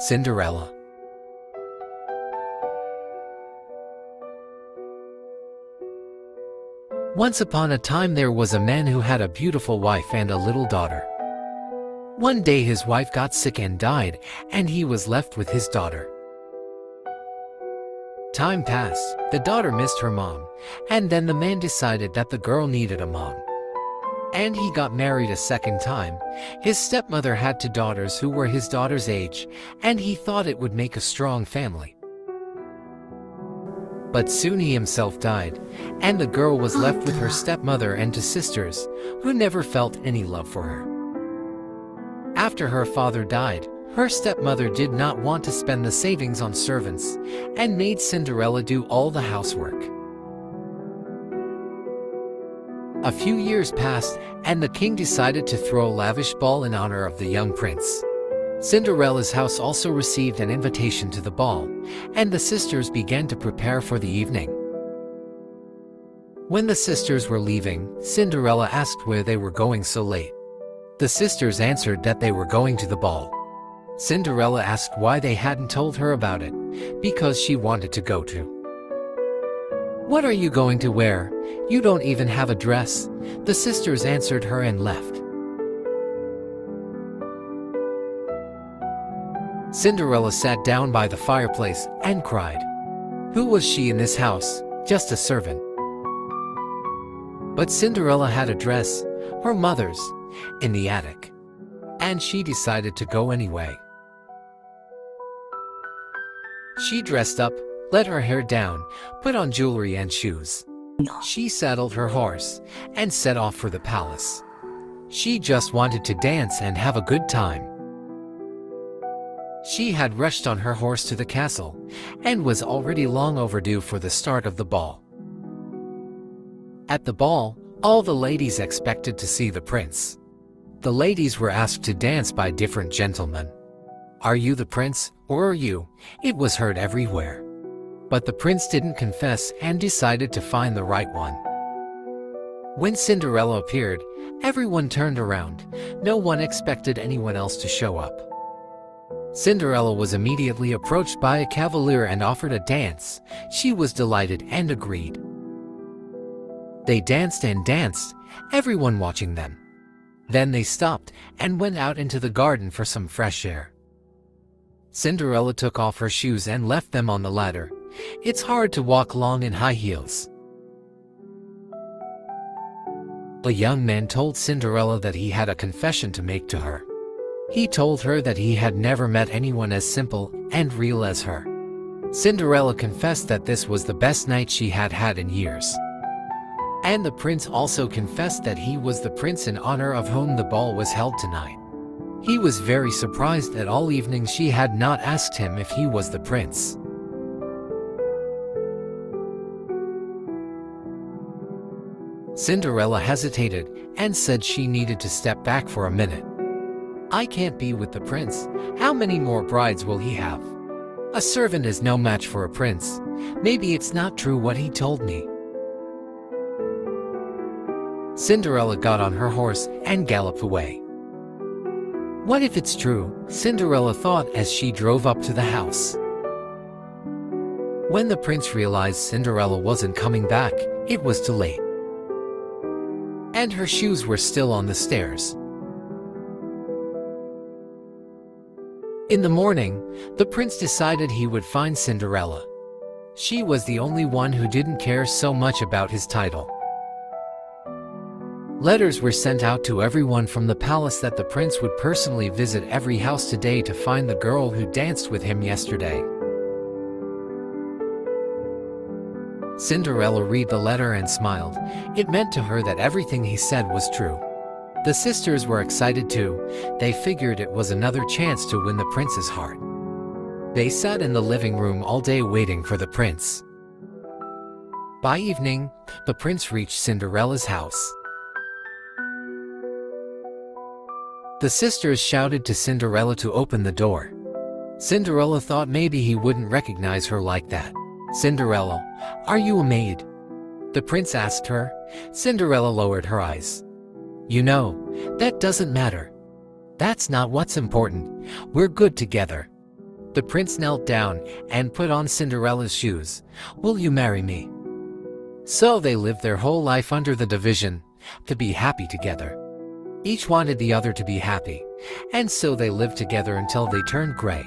Cinderella. Once upon a time there was a man who had a beautiful wife and a little daughter. One day his wife got sick and died, and he was left with his daughter. Time passed, the daughter missed her mom, and then the man decided that the girl needed a mom. And he got married a second time. His stepmother had two daughters who were his daughter's age, and he thought it would make a strong family. But soon he himself died, and the girl was left with her stepmother and two sisters, who never felt any love for her. After her father died, her stepmother did not want to spend the savings on servants, and made Cinderella do all the housework. A few years passed, and the king decided to throw a lavish ball in honor of the young prince. Cinderella's house also received an invitation to the ball, and the sisters began to prepare for the evening. When the sisters were leaving, Cinderella asked where they were going so late. The sisters answered that they were going to the ball. Cinderella asked why they hadn't told her about it, because she wanted to go too. "What are you going to wear? You don't even have a dress," the sisters answered her and left. Cinderella sat down by the fireplace and cried. Who was she in this house? Just a servant. But Cinderella had a dress, her mother's, in the attic. And she decided to go anyway. She dressed up, let her hair down, put on jewelry and shoes. She saddled her horse and set off for the palace. She just wanted to dance and have a good time. She had rushed on her horse to the castle and was already long overdue for the start of the ball. At the ball, all the ladies expected to see the prince. The ladies were asked to dance by different gentlemen. "Are you the prince, or are you?" It was heard everywhere. But the prince didn't confess and decided to find the right one. When Cinderella appeared, everyone turned around. No one expected anyone else to show up. Cinderella was immediately approached by a cavalier and offered a dance. She was delighted and agreed. They danced and danced, everyone watching them. Then they stopped and went out into the garden for some fresh air. Cinderella took off her shoes and left them on the ladder. It's hard to walk long in high heels. A young man told Cinderella that he had a confession to make to her. He told her that he had never met anyone as simple and real as her. Cinderella confessed that this was the best night she had had in years. And the prince also confessed that he was the prince in honor of whom the ball was held tonight. He was very surprised that all evening she had not asked him if he was the prince. Cinderella hesitated and said she needed to step back for a minute. "I can't be with the prince. How many more brides will he have? A servant is no match for a prince. Maybe it's not true what he told me." Cinderella got on her horse and galloped away. What if it's true? Cinderella thought as she drove up to the house. When the prince realized Cinderella wasn't coming back, it was too late. And her shoes were still on the stairs. In the morning, the prince decided he would find Cinderella. She was the only one who didn't care so much about his title. Letters were sent out to everyone from the palace that the prince would personally visit every house today to find the girl who danced with him yesterday. Cinderella read the letter and smiled. It meant to her that everything he said was true. The sisters were excited too. They figured it was another chance to win the prince's heart. They sat in the living room all day waiting for the prince. By evening, the prince reached Cinderella's house. The sisters shouted to Cinderella to open the door. Cinderella thought maybe he wouldn't recognize her like that. "Cinderella, are you a maid?" the prince asked her. Cinderella lowered her eyes. "You know, that doesn't matter. That's not what's important. We're good together." The prince knelt down and put on Cinderella's shoes. "Will you marry me?" So they lived their whole life under the division, to be happy together. Each wanted the other to be happy, and so they lived together until they turned gray.